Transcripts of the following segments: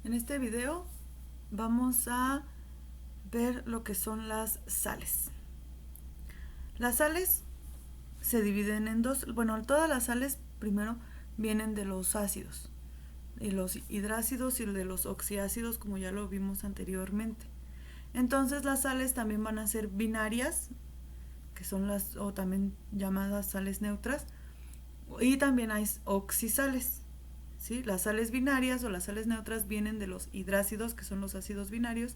En este video vamos a ver lo que son las sales. Las sales se dividen en dos. Bueno, todas las sales primero vienen de los ácidos, de los hidrácidos y de los oxiácidos, como ya lo vimos anteriormente. Entonces las sales también van a ser binarias, que son las o también llamadas sales neutras, y también hay oxisales. ¿Sí? Las sales binarias o las sales neutras vienen de los hidrácidos, que son los ácidos binarios,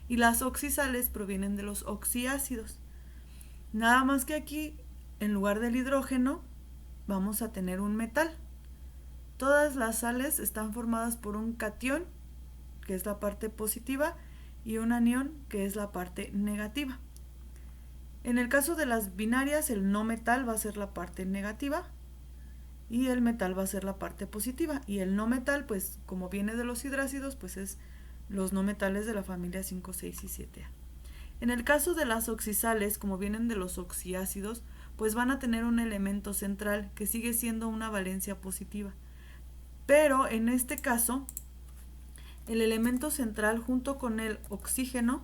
y las oxisales provienen de los oxiácidos. Nada más que aquí, en lugar del hidrógeno, vamos a tener un metal. Todas las sales están formadas por un catión, que es la parte positiva, y un anión, que es la parte negativa. En el caso de las binarias, el no metal va a ser la parte negativa y el metal va a ser la parte positiva. Y el no metal, pues como viene de los hidrácidos, pues es los no metales de la familia 5, 6 y 7A. En el caso de las oxisales, como vienen de los oxiácidos, pues van a tener un elemento central que sigue siendo una valencia positiva. Pero en este caso, el elemento central junto con el oxígeno,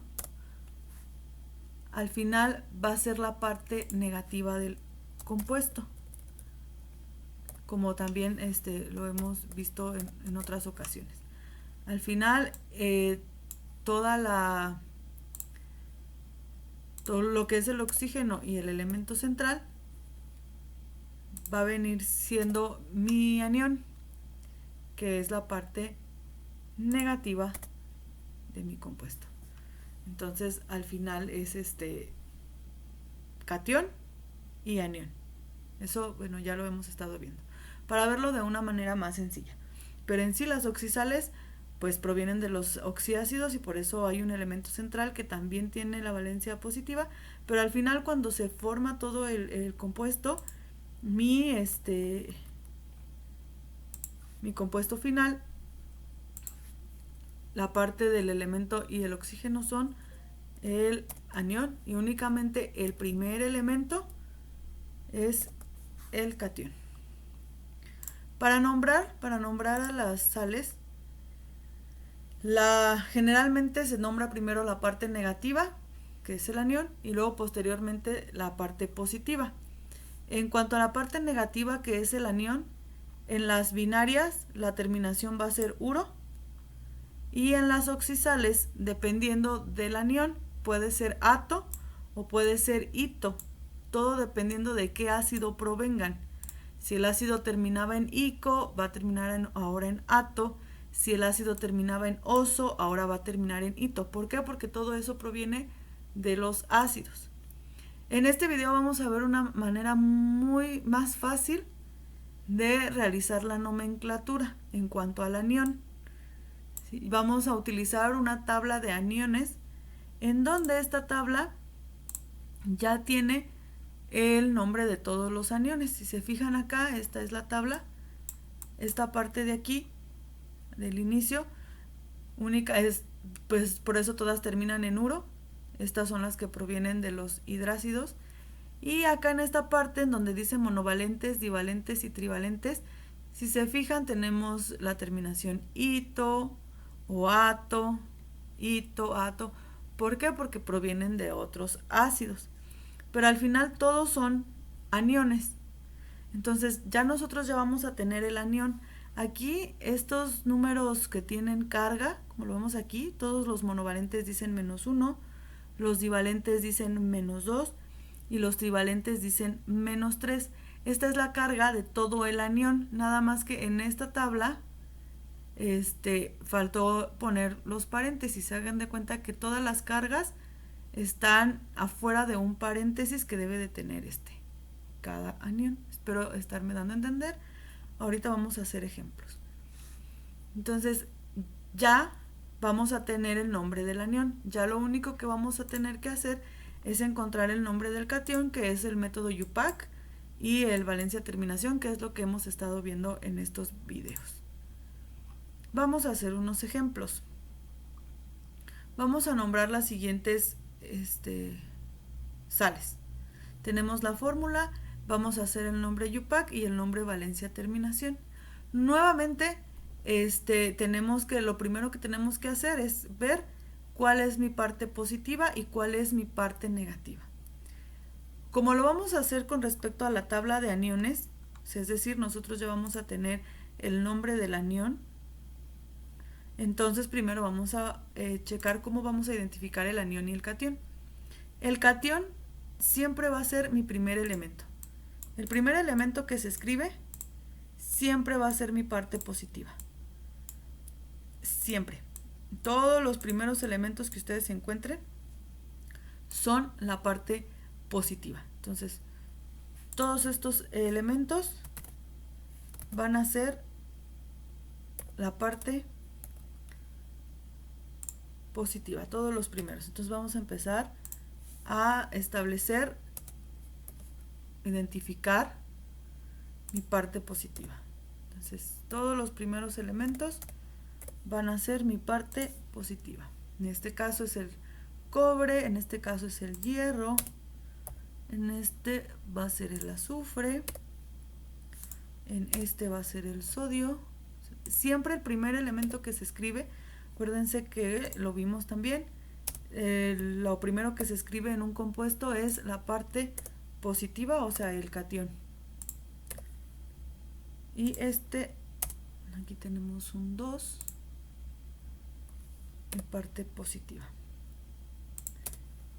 al final va a ser la parte negativa del compuesto, como también lo hemos visto en otras ocasiones. Al final, todo lo que es el oxígeno y el elemento central va a venir siendo mi anión, que es la parte negativa de mi compuesto. Entonces al final es catión y anión. Eso, bueno, ya lo hemos estado viendo, para verlo de una manera más sencilla. Pero en sí las oxisales pues provienen de los oxiácidos y por eso hay un elemento central que también tiene la valencia positiva, pero al final cuando se forma todo el compuesto, mi compuesto final, la parte del elemento y el oxígeno son el anión y únicamente el primer elemento es el catión. Para nombrar a las sales, generalmente se nombra primero la parte negativa, que es el anión, y luego posteriormente la parte positiva. En cuanto a la parte negativa, que es el anión, en las binarias la terminación va a ser uro, y en las oxisales, dependiendo del anión, puede ser ato o puede ser ito, todo dependiendo de qué ácido provengan. Si el ácido terminaba en ico, va a terminar ahora en ato. Si el ácido terminaba en oso, ahora va a terminar en ito. ¿Por qué? Porque todo eso proviene de los ácidos. En este video vamos a ver una manera muy más fácil de realizar la nomenclatura en cuanto al anión. ¿Sí? Vamos a utilizar una tabla de aniones en donde esta tabla ya tiene el nombre de todos los aniones. Si se fijan acá, esta es la tabla. Esta parte de aquí, del inicio, única es, pues por eso todas terminan en uro. Estas son las que provienen de los hidrácidos. Y acá en esta parte, en donde dice monovalentes, divalentes y trivalentes, si se fijan, tenemos la terminación ito o ato, ito, ato. ¿Por qué? Porque provienen de otros ácidos. Pero al final todos son aniones. Entonces ya nosotros ya vamos a tener el anión. Aquí estos números que tienen carga, como lo vemos aquí, todos los monovalentes dicen -1, los divalentes dicen -2 y los trivalentes dicen -3. Esta es la carga de todo el anión, nada más que en esta tabla faltó poner los paréntesis. Hagan de cuenta que todas las cargas están afuera de un paréntesis que debe de tener cada anión. Espero estarme dando a entender. Ahorita vamos a hacer ejemplos. Entonces ya vamos a tener el nombre del anión. Ya lo único que vamos a tener que hacer es encontrar el nombre del catión, que es el método YUPAC, y el valencia terminación, que es lo que hemos estado viendo en estos videos. Vamos a hacer unos ejemplos. Vamos a nombrar las siguientes sales. Tenemos la fórmula, vamos a hacer el nombre YUPAC y el nombre valencia terminación. Nuevamente lo primero que tenemos que hacer es ver cuál es mi parte positiva y cuál es mi parte negativa. Como lo vamos a hacer con respecto a la tabla de aniones, es decir, nosotros ya vamos a tener el nombre del anión, entonces primero vamos a checar cómo vamos a identificar el anión y el catión. El catión siempre va a ser mi primer elemento. El primer elemento que se escribe siempre va a ser mi parte positiva. Siempre. Todos los primeros elementos que ustedes encuentren son la parte positiva. Entonces, todos estos elementos van a ser la parte positiva, todos los primeros. Entonces vamos a empezar a establecer, identificar mi parte positiva. Entonces, todos los primeros elementos van a ser mi parte positiva. En este caso es el cobre, en este caso es el hierro, en este va a ser el azufre, en este va a ser el sodio. Siempre el primer elemento que se escribe, acuérdense que lo vimos también, lo primero que se escribe en un compuesto es la parte positiva, o sea, el catión. Y aquí tenemos un 2, en parte positiva,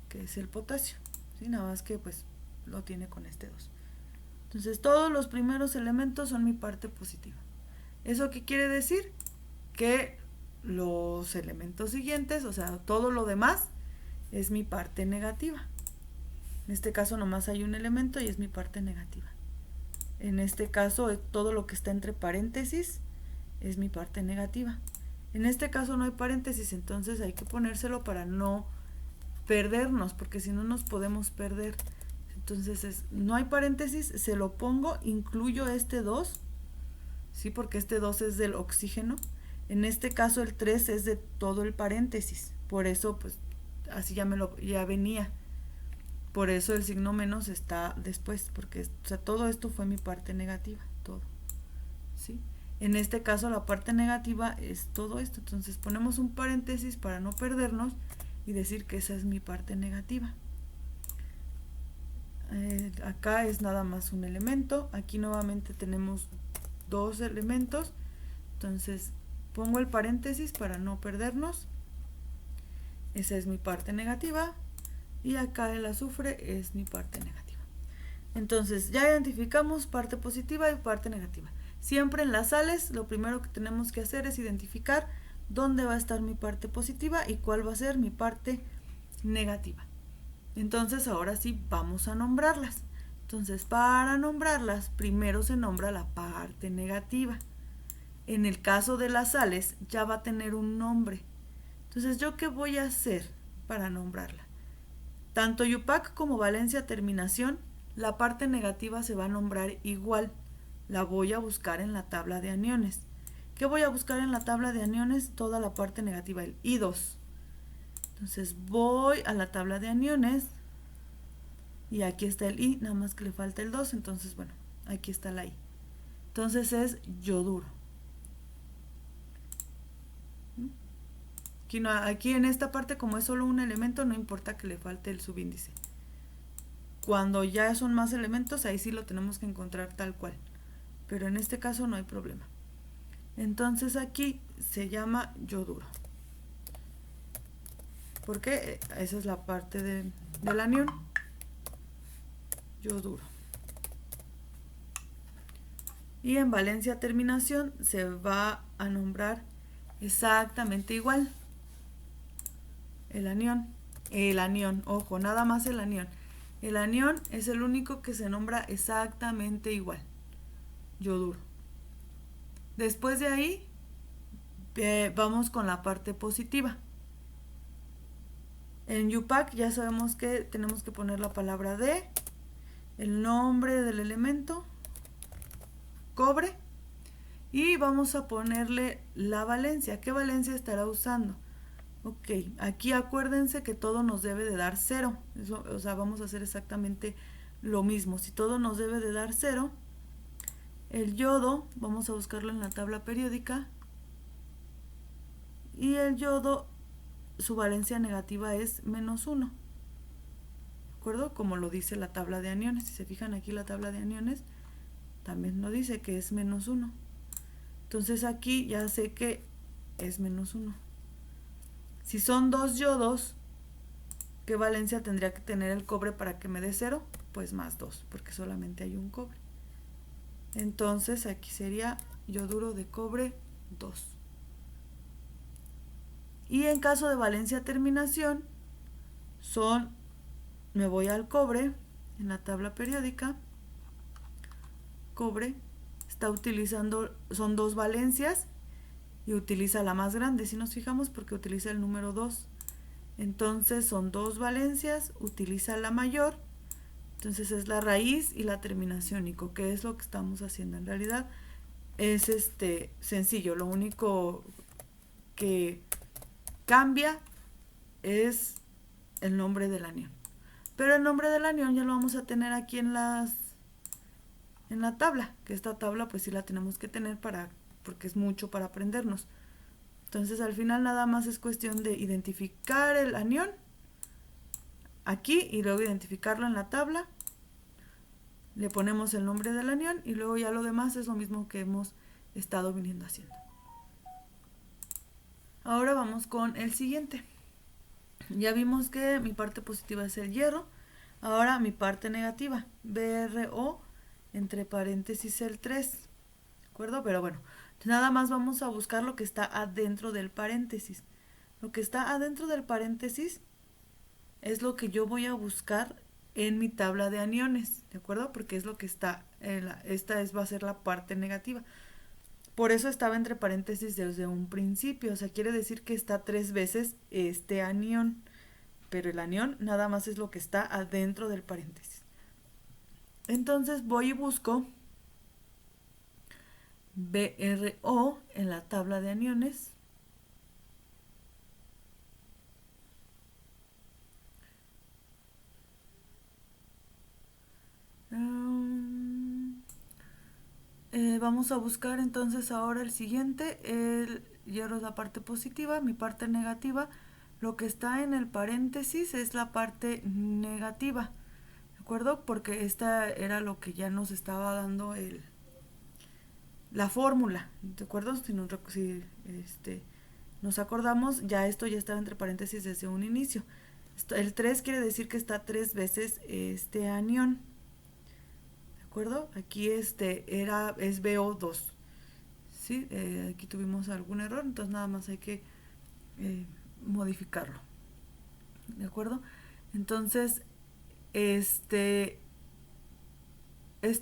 que es el potasio, ¿sí? Nada más que pues lo tiene con este 2. Entonces todos los primeros elementos son mi parte positiva. ¿Eso qué quiere decir? Que los elementos siguientes, o sea, todo lo demás, es mi parte negativa. En este caso nomás hay un elemento y es mi parte negativa. En este caso, todo lo que está entre paréntesis es mi parte negativa. En este caso no hay paréntesis, entonces hay que ponérselo para no perdernos, porque si no nos podemos perder. Entonces, no hay paréntesis, se lo pongo, incluyo este 2, ¿sí? Porque este 2 es del oxígeno. En este caso el 3 es de todo el paréntesis, por eso pues así ya venía. Por eso el signo menos está después, porque o sea, todo esto fue mi parte negativa, todo, ¿sí? En este caso la parte negativa es todo esto, entonces ponemos un paréntesis para no perdernos y decir que esa es mi parte negativa. Acá es nada más un elemento, aquí nuevamente tenemos 2 elementos, entonces pongo el paréntesis para no perdernos. Esa es mi parte negativa. Y acá el azufre es mi parte negativa. Entonces ya identificamos parte positiva y parte negativa. Siempre en las sales lo primero que tenemos que hacer es identificar dónde va a estar mi parte positiva y cuál va a ser mi parte negativa. Entonces ahora sí vamos a nombrarlas. Entonces para nombrarlas primero se nombra la parte negativa. En el caso de las sales ya va a tener un nombre. Entonces, ¿yo qué voy a hacer para nombrarla? Tanto Yupac como Valencia Terminación, la parte negativa se va a nombrar igual. La voy a buscar en la tabla de aniones. ¿Qué voy a buscar en la tabla de aniones? Toda la parte negativa, el I2. Entonces voy a la tabla de aniones y aquí está el I, nada más que le falta el 2, entonces bueno, aquí está la I. Entonces es yoduro. Aquí en esta parte, como es solo un elemento, no importa que le falte el subíndice. Cuando ya son más elementos, ahí sí lo tenemos que encontrar tal cual. Pero en este caso no hay problema. Entonces aquí se llama yoduro. Porque esa es la parte del anión. Yoduro. Y en Valencia Terminación se va a nombrar exactamente igual. El anión, ojo, nada más el anión. El anión es el único que se nombra exactamente igual, yoduro. Después de ahí, vamos con la parte positiva. En Yupac ya sabemos que tenemos que poner la palabra de, el nombre del elemento, cobre, y vamos a ponerle la valencia. ¿Qué valencia estará usando? Ok, aquí acuérdense que todo nos debe de dar 0. Eso, o sea, vamos a hacer exactamente lo mismo. Si todo nos debe de dar 0, el yodo, vamos a buscarlo en la tabla periódica, y el yodo, su valencia negativa es -1. ¿De acuerdo? Como lo dice la tabla de aniones. Si se fijan aquí, la tabla de aniones también nos dice que es -1. Entonces aquí ya sé que es -1. Si son dos yodos, ¿qué valencia tendría que tener el cobre para que me dé 0? Pues +2, porque solamente hay un cobre. Entonces aquí sería yoduro de cobre 2. Y en caso de valencia terminación, me voy al cobre, en la tabla periódica, cobre, está utilizando, son dos valencias y utiliza la más grande, si nos fijamos, porque utiliza el número 2. Entonces son dos valencias, utiliza la mayor, entonces es la raíz y la terminación ico, que es lo que estamos haciendo. En realidad es sencillo, lo único que cambia es el nombre del anión. Pero el nombre del anión ya lo vamos a tener aquí en la tabla, que esta tabla pues sí la tenemos que tener porque es mucho para aprendernos. Entonces al final nada más es cuestión de identificar el anión aquí y luego identificarlo en la tabla. Le ponemos el nombre del anión y luego ya lo demás es lo mismo que hemos estado viniendo haciendo. Ahora vamos con el siguiente. Ya vimos que mi parte positiva es el hierro. Ahora mi parte negativa, BRO, entre paréntesis el 3. ¿De acuerdo? Pero bueno, nada más vamos a buscar lo que está adentro del paréntesis. Lo que está adentro del paréntesis es lo que yo voy a buscar en mi tabla de aniones, ¿de acuerdo? Porque es lo que está, va a ser la parte negativa. Por eso estaba entre paréntesis desde un principio, o sea, quiere decir que está 3 veces este anión, pero el anión nada más es lo que está adentro del paréntesis. Entonces voy y busco BRO en la tabla de aniones. Vamos a buscar entonces ahora el siguiente. El hierro es la parte positiva, mi parte negativa. Lo que está en el paréntesis es la parte negativa, ¿de acuerdo? Porque esta era lo que ya nos estaba dando la fórmula, ¿de acuerdo? Si nos acordamos, ya esto ya estaba entre paréntesis desde un inicio. El 3 quiere decir que está 3 veces este anión. ¿De acuerdo? Aquí es BO2. ¿Sí? Aquí tuvimos algún error, entonces nada más hay que modificarlo. ¿De acuerdo? Entonces, este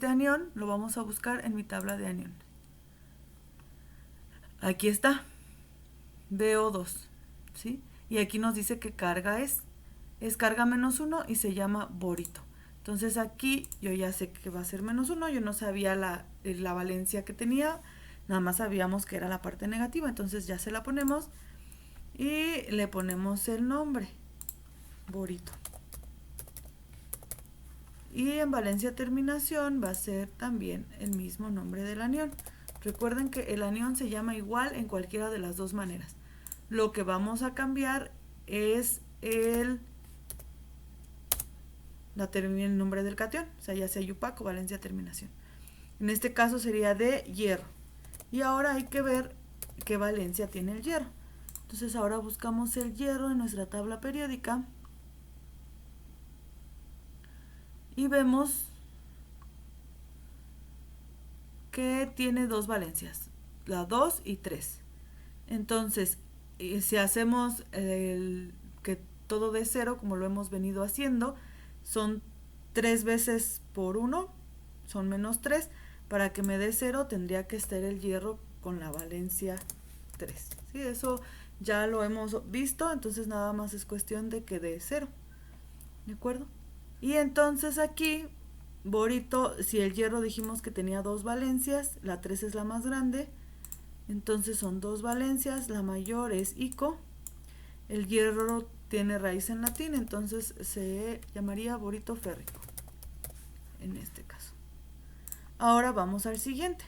anión lo vamos a buscar en mi tabla de aniones. Aquí está, BO2, ¿sí? Y aquí nos dice que carga es carga -1 y se llama borito. Entonces aquí yo ya sé que va a ser -1, yo no sabía la valencia que tenía, nada más sabíamos que era la parte negativa, entonces ya se la ponemos y le ponemos el nombre, borito. Y en valencia terminación va a ser también el mismo nombre del anión. Recuerden que el anión se llama igual en cualquiera de las dos maneras. Lo que vamos a cambiar es el nombre del catión, o sea, ya sea yupac o valencia terminación. En este caso sería de hierro. Y ahora hay que ver qué valencia tiene el hierro. Entonces ahora buscamos el hierro en nuestra tabla periódica y vemos que tiene dos valencias, la 2 y 3. Entonces, si hacemos que todo dé 0, como lo hemos venido haciendo, son 3 veces por 1, son -3. Para que me dé 0 tendría que estar el hierro con la valencia 3. ¿Sí? Eso ya lo hemos visto, entonces nada más es cuestión de que dé 0. ¿De acuerdo? Y entonces aquí, borito, si el hierro dijimos que tenía 2 valencias, la 3 es la más grande, entonces son 2 valencias, la mayor es ico, el hierro tiene raíz en latín, entonces se llamaría borito férrico, en este caso. Ahora vamos al siguiente.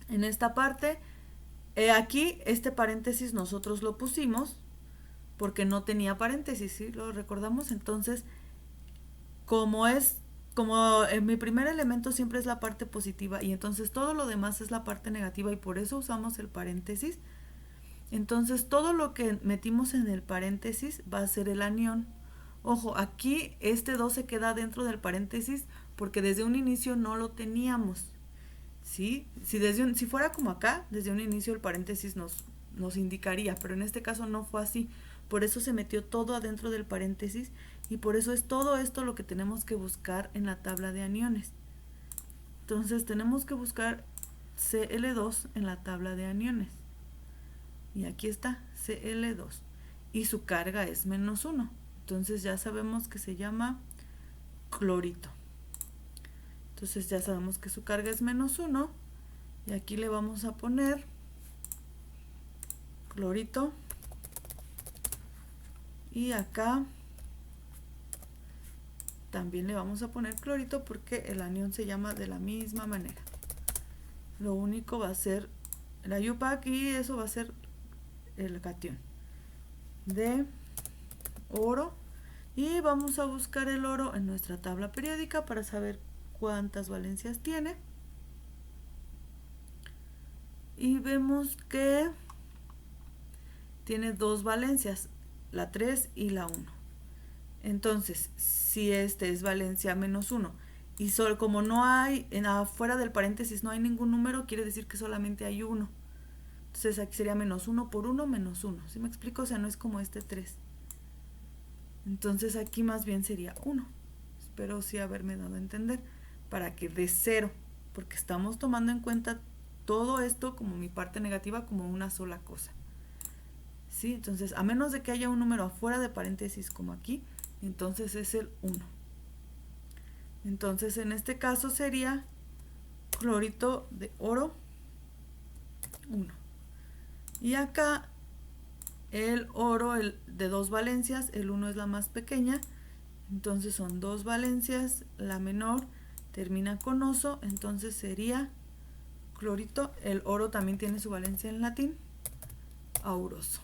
En esta parte Aquí este paréntesis nosotros lo pusimos porque no tenía paréntesis, ¿sí? Lo recordamos. Entonces, como mi primer elemento siempre es la parte positiva y entonces todo lo demás es la parte negativa y por eso usamos el paréntesis. Entonces todo lo que metimos en el paréntesis va a ser el anión. Ojo, aquí este 2 se queda dentro del paréntesis porque desde un inicio no lo teníamos. ¿Sí? Si fuera como acá, desde un inicio el paréntesis nos indicaría, pero en este caso no fue así. Por eso se metió todo adentro del paréntesis y por eso es todo esto lo que tenemos que buscar en la tabla de aniones. Entonces tenemos que buscar Cl2 en la tabla de aniones. Y aquí está, Cl2. Y su carga es -1. Entonces ya sabemos que se llama clorito. Entonces ya sabemos que su carga es -1. Y aquí le vamos a poner clorito. Y acá también le vamos a poner clorito porque el anión se llama de la misma manera. Lo único va a ser la IUPAC y eso va a ser el catión de oro. Y vamos a buscar el oro en nuestra tabla periódica para saber cuántas valencias tiene. Y vemos que tiene 2 valencias, la 3 y la 1. Entonces, si este es valencia -1 y solo como no hay, afuera del paréntesis no hay ningún número, quiere decir que solamente hay 1. Entonces aquí sería -1 por 1, -1. ¿Sí me explico? O sea, no es como este 3. Entonces aquí más bien sería 1. Espero sí haberme dado a entender. Para que dé 0, porque estamos tomando en cuenta todo esto como mi parte negativa como una sola cosa. ¿Sí? Entonces, a menos de que haya un número afuera de paréntesis como aquí, entonces es el 1. Entonces, en este caso sería clorito de oro 1. Y acá el oro de 2 valencias, el 1 es la más pequeña, entonces son 2 valencias, la menor termina con oso, entonces sería clorito. El oro también tiene su valencia en latín, auroso.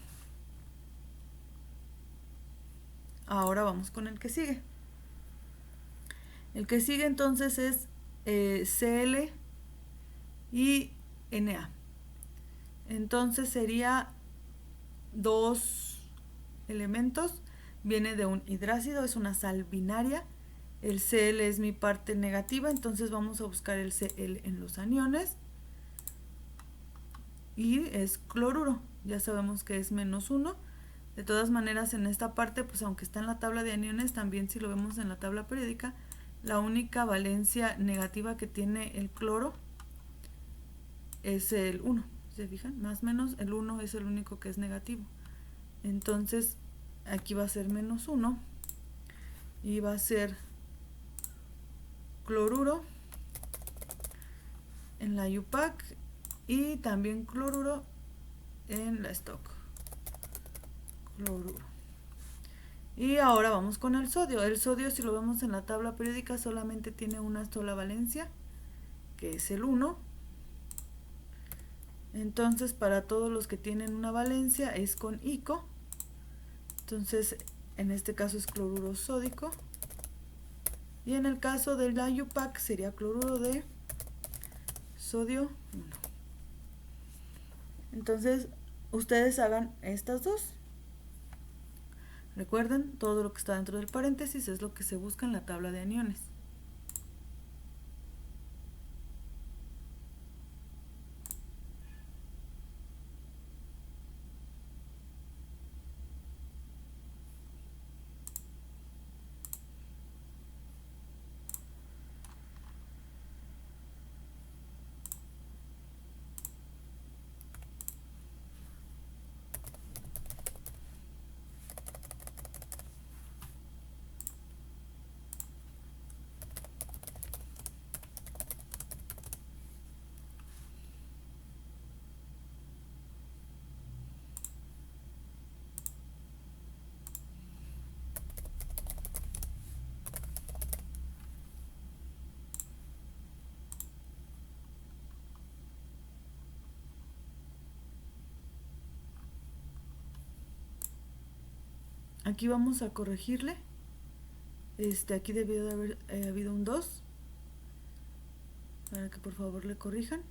Ahora vamos con el que sigue. El que sigue entonces es Cl y Na. Entonces sería 2 elementos. Viene de un hidrácido, es una sal binaria. El Cl es mi parte negativa, entonces vamos a buscar el Cl en los aniones. Y es cloruro. Ya sabemos que es -1. De todas maneras, en esta parte, pues aunque está en la tabla de aniones, también si lo vemos en la tabla periódica, la única valencia negativa que tiene el cloro es el 1. ¿Se fijan? Más o menos el 1 es el único que es negativo. Entonces, aquí va a ser -1 y va a ser cloruro en la IUPAC y también cloruro en la stock. Cloruro. Y ahora vamos con el sodio. El sodio, si lo vemos en la tabla periódica, solamente tiene una sola valencia, que es el 1. Entonces, para todos los que tienen una valencia es con ico. Entonces, en este caso es cloruro sódico. Y en el caso del IUPAC sería cloruro de sodio 1. Entonces, ustedes hagan estas dos. Recuerden, todo lo que está dentro del paréntesis es lo que se busca en la tabla de aniones. Aquí vamos a corregirle. Aquí debió de haber habido un 2. Para que por favor le corrijan.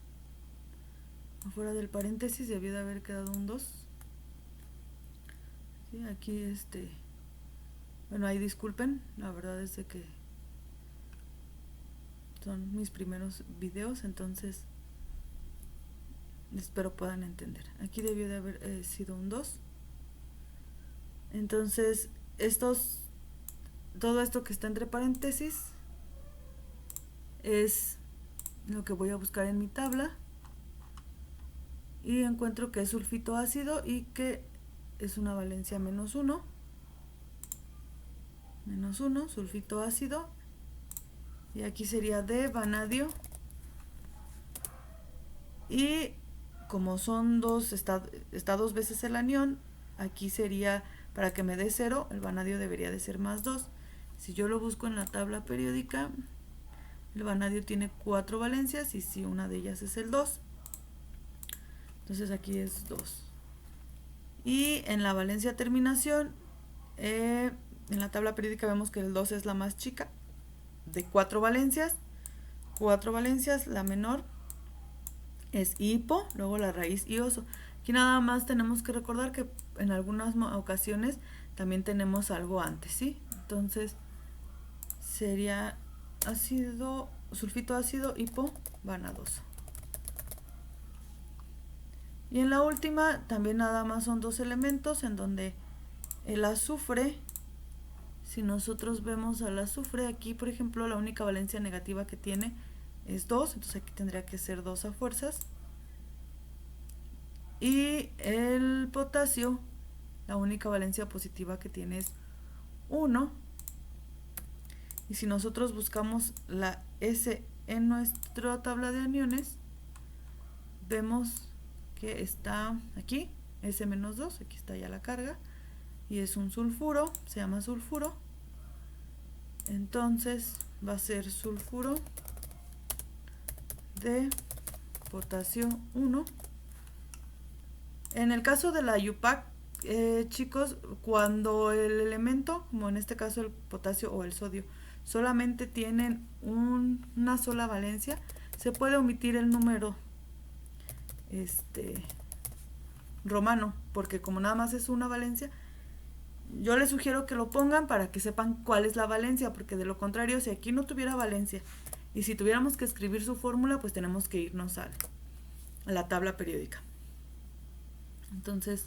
Afuera del paréntesis debió de haber quedado un 2. ¿Sí? Aquí bueno, ahí disculpen, la verdad es de que son mis primeros videos, entonces espero puedan entender. Aquí debió de haber sido un 2. Entonces todo esto que está entre paréntesis es lo que voy a buscar en mi tabla, y encuentro que es sulfito ácido y que es una valencia -1, sulfito ácido, y aquí sería de vanadio, y como son dos, está 2 veces el anión, aquí sería, para que me dé 0, el vanadio debería de ser +2. Si yo lo busco en la tabla periódica, el vanadio tiene 4 valencias, y si una de ellas es el 2, entonces aquí es 2. Y en la valencia terminación, en la tabla periódica vemos que el 2 es la más chica, de 4 valencias. 4 valencias, la menor es hipo, luego la raíz y oso. Aquí nada más tenemos que recordar que en algunas ocasiones también tenemos algo antes, ¿sí? Entonces sería sulfito ácido hipo vanadoso. Y en la última también nada más son 2 elementos, en donde el azufre, si nosotros vemos al azufre, aquí por ejemplo la única valencia negativa que tiene es 2, entonces aquí tendría que ser 2 a fuerzas. Y el potasio, la única valencia positiva que tiene es 1. Y si nosotros buscamos la S en nuestra tabla de aniones, vemos que está aquí, S-2, aquí está ya la carga, y es un sulfuro, se llama sulfuro. Entonces va a ser sulfuro de potasio 1. En el caso de la IUPAC, chicos, cuando el elemento, como en este caso el potasio o el sodio, solamente tienen una sola valencia, se puede omitir el número romano, porque como nada más es una valencia, yo les sugiero que lo pongan para que sepan cuál es la valencia, porque de lo contrario, si aquí no tuviera valencia y si tuviéramos que escribir su fórmula, pues tenemos que irnos a la tabla periódica. Entonces,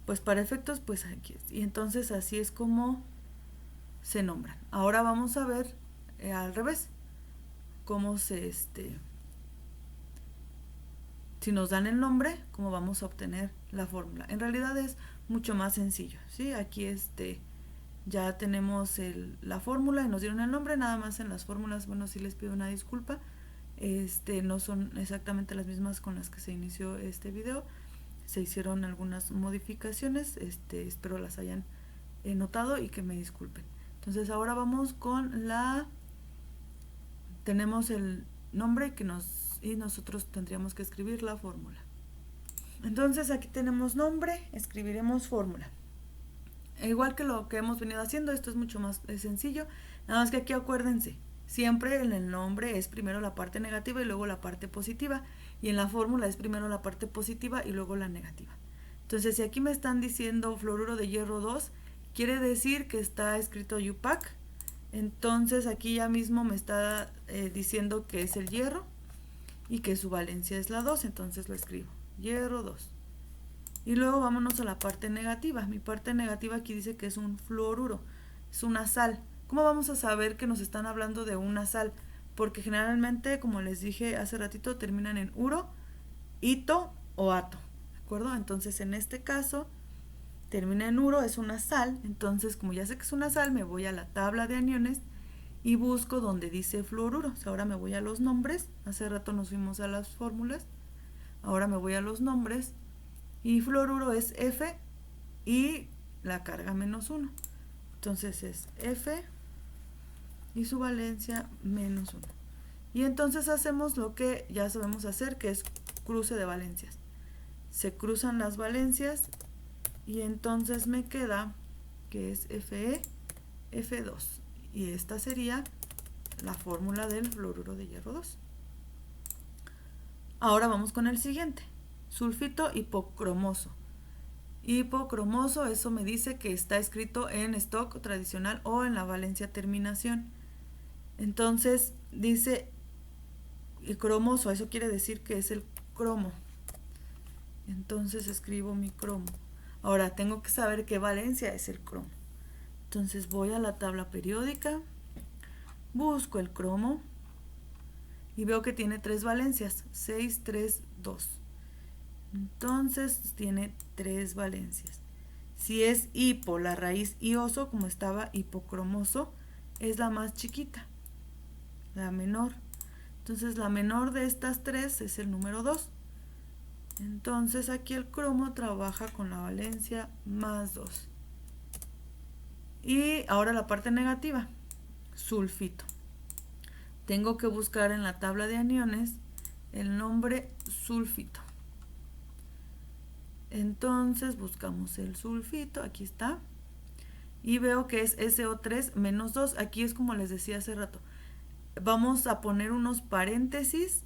pues para efectos, pues aquí es. Y entonces así es como se nombran. Ahora vamos a ver al revés, cómo si nos dan el nombre, cómo vamos a obtener la fórmula. En realidad es mucho más sencillo, ¿sí? Aquí ya tenemos la fórmula y nos dieron el nombre. Nada más en las fórmulas, bueno, sí les pido una disculpa, no son exactamente las mismas con las que se inició este video. Se hicieron algunas modificaciones, espero las hayan notado y que me disculpen. Entonces ahora vamos con tenemos el nombre y nosotros tendríamos que escribir la fórmula. Entonces aquí tenemos nombre, escribiremos fórmula. Igual que lo que hemos venido haciendo, esto es mucho más sencillo, nada más que aquí acuérdense, siempre en el nombre es primero la parte negativa y luego la parte positiva, y en la fórmula es primero la parte positiva y luego la negativa. Entonces si aquí me están diciendo fluoruro de hierro 2, quiere decir que está escrito IUPAC, entonces aquí ya mismo me está diciendo que es el hierro y que su valencia es la 2, entonces lo escribo, hierro 2. Y luego vámonos a la parte negativa. Mi parte negativa aquí dice que es un fluoruro, es una sal. ¿Cómo vamos a saber que nos están hablando de una sal? Porque generalmente, como les dije hace ratito, terminan en uro, ito o ato, ¿de acuerdo? Entonces en este caso termina en uro, es una sal. Entonces como ya sé que es una sal, me voy a la tabla de aniones y busco donde dice fluoruros. Ahora me voy a los nombres, hace rato nos fuimos a las fórmulas, ahora me voy a los nombres, y fluoruro es F y la carga -1, entonces es F y su valencia -1, y entonces hacemos lo que ya sabemos hacer, que es cruce de valencias. Se cruzan las valencias y entonces me queda que es Fe, F2. Y esta sería la fórmula del fluoruro de hierro 2. Ahora vamos con el siguiente, sulfito hipocromoso. Hipocromoso, eso me dice que está escrito en stock tradicional o en la valencia terminación. Entonces dice cromoso, eso quiere decir que es el cromo. Entonces escribo mi cromo. Ahora tengo que saber qué valencia es el cromo. Entonces voy a la tabla periódica, busco el cromo y veo que tiene 3 valencias, 6, 3, 2. Entonces tiene 3 valencias. Si es hipo, la raíz ioso, como estaba hipocromoso, es la más chiquita, la menor. Entonces la menor de estas 3 es el número 2. Entonces aquí el cromo trabaja con la valencia más 2. Y ahora la parte negativa, sulfito. Tengo que buscar en la tabla de aniones el nombre sulfito. Entonces buscamos el sulfito, aquí está. Y veo que es SO3 menos 2. Aquí es como les decía hace rato. Vamos a poner unos paréntesis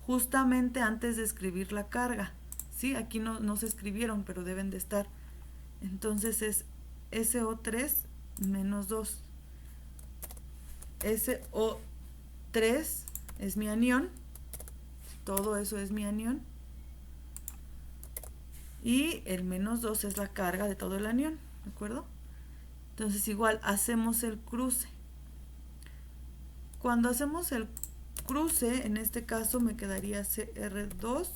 justamente antes de escribir la carga. ¿Sí? Aquí no se escribieron, pero deben de estar. Entonces es SO3 menos 2. SO3 es mi anión. Todo eso es mi anión. Y el menos 2 es la carga de todo el anión. ¿De acuerdo? Entonces igual hacemos el cruce. Cuando hacemos el cruce, en este caso me quedaría CR2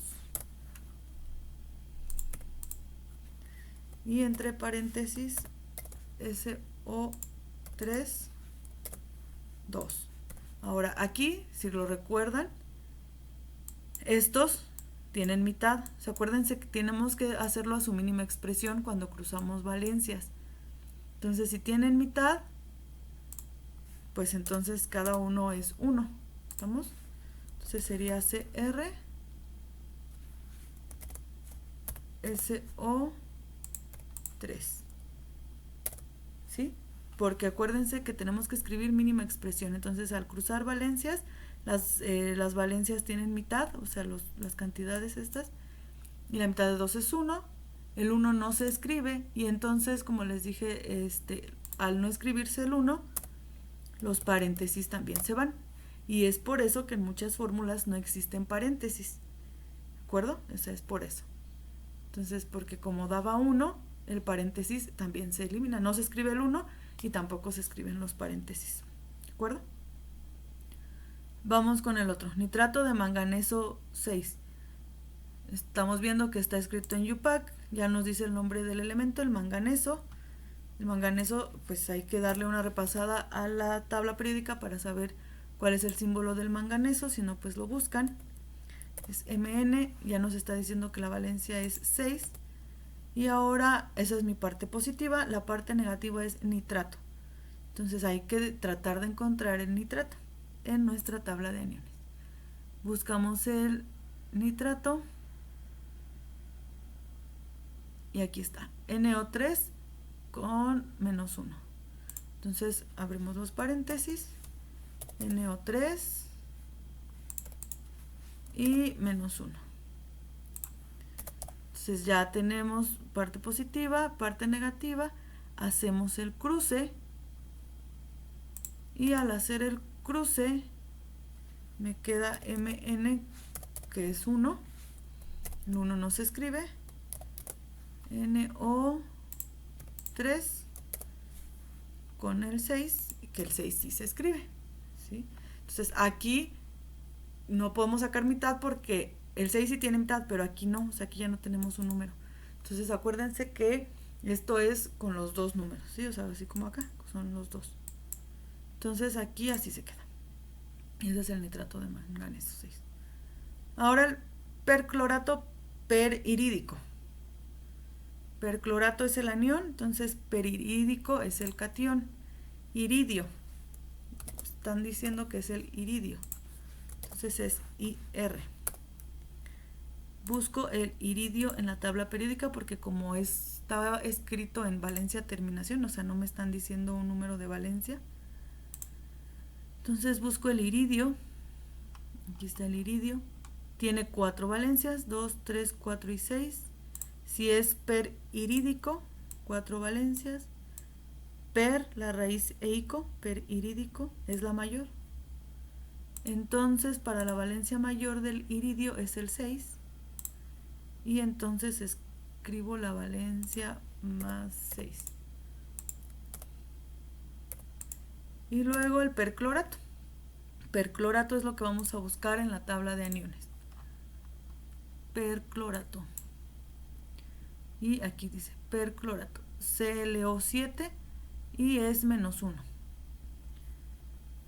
y entre paréntesis SO3 2. Ahora aquí, si lo recuerdan, estos tienen mitad. ¿Se acuérdense que tenemos que hacerlo a su mínima expresión cuando cruzamos valencias? Entonces si tienen mitad, pues entonces cada uno es 1. ¿Estamos? Entonces sería CR SO3. ¿Sí? Porque acuérdense que tenemos que escribir mínima expresión. Entonces al cruzar valencias, las valencias tienen mitad, o sea, las cantidades estas, y la mitad de 2 es 1. El 1 no se escribe, y entonces, como les dije, al no escribirse el 1, los paréntesis también se van. Y es por eso que en muchas fórmulas no existen paréntesis. ¿De acuerdo? Eso es por eso. Entonces, porque como daba 1, el paréntesis también se elimina. No se escribe el 1 y tampoco se escriben los paréntesis. ¿De acuerdo? Vamos con el otro. Nitrato de manganeso 6. Estamos viendo que está escrito en UPAC. Ya nos dice el nombre del elemento, el manganeso. El manganeso, pues hay que darle una repasada a la tabla periódica para saber cuál es el símbolo del manganeso. Si no, pues lo buscan. Es Mn. Ya nos está diciendo que la valencia es 6. Y ahora esa es mi parte positiva. La parte negativa es nitrato. Entonces hay que tratar de encontrar el nitrato en nuestra tabla de aniones. Buscamos el nitrato y aquí está, NO3 con menos 1. Entonces abrimos los paréntesis, NO3 y menos 1. Entonces ya tenemos parte positiva, parte negativa, hacemos el cruce y al hacer el cruce me queda Mn, que es 1. El 1 no se escribe. NO3 con el 6, que el 6 sí se escribe, ¿sí? Entonces aquí no podemos sacar mitad porque el 6 sí tiene mitad, pero aquí no, o sea, aquí ya no tenemos un número. Entonces acuérdense que esto es con los dos números, ¿sí? O sea, así como acá, son los dos. Entonces aquí así se queda. Y ese es el nitrato de manganeso 6. Ahora el perclorato perirídico. Perclorato es el anión, entonces perirídico es el catión. Iridio. Están diciendo que es el iridio. Entonces es IR. busco el iridio en la tabla periódica porque como estaba escrito en valencia terminación, o sea, no me están diciendo un número de valencia. Entonces busco el iridio. Aquí está el iridio. Tiene 4 valencias, 2, 3, 4 y 6. Si es per irídico, 4 valencias. Per, la raíz eico, per irídico, es la mayor. Entonces, para la valencia mayor del iridio es el 6. Y entonces escribo la valencia más 6. Y luego el perclorato. Perclorato es lo que vamos a buscar en la tabla de aniones. Perclorato. Y aquí dice perclorato. ClO7 y es -1.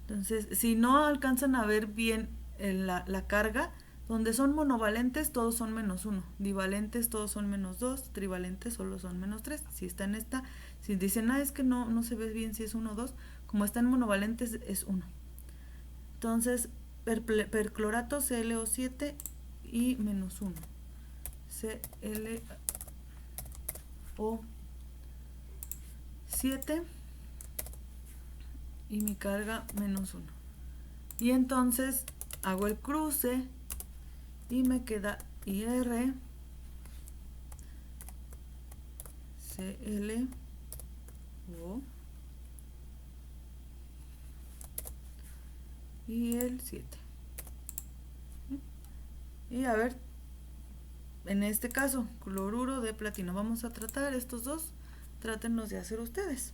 Entonces, si no alcanzan a ver bien la carga, donde son monovalentes todos son -1, divalentes todos son -2, trivalentes solo son -3. Si está en esta, si dicen, es que no se ve bien si es 1 o 2, como están monovalentes es 1. Entonces, perclorato ClO7 y -1. ClO7 y mi carga -1. Y entonces hago el cruce y me queda IR, ClO y el 7. Y a ver, en este caso, cloruro de platino. Vamos a tratar estos dos. Trátenlos de hacer ustedes.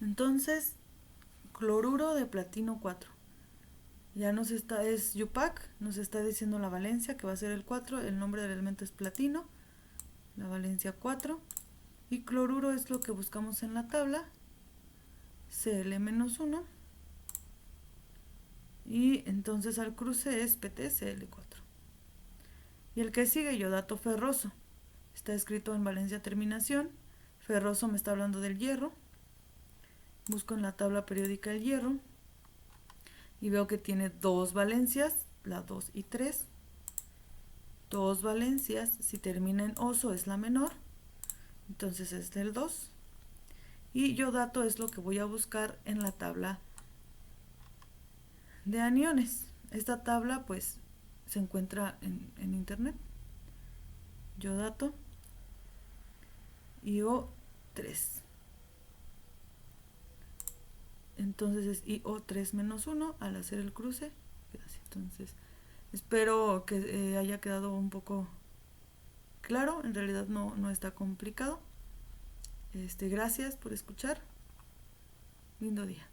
Entonces, cloruro de platino 4. Ya es UPAC, nos está diciendo la valencia, que va a ser el 4, el nombre del elemento es platino, la valencia 4, y cloruro es lo que buscamos en la tabla, Cl-1, y entonces al cruce es PtCl4. Y el que sigue, iodato ferroso, está escrito en valencia terminación, ferroso me está hablando del hierro, busco en la tabla periódica el hierro, y veo que tiene 2 valencias, la 2 y 3, 2 valencias, si termina en oso es la menor, entonces es del 2, y iodato es lo que voy a buscar en la tabla de aniones. Esta tabla pues se encuentra en internet. Iodato, IO3, entonces es IO3-1 al hacer el cruce. Entonces espero que haya quedado un poco claro, en realidad no está complicado. Gracias por escuchar, lindo día.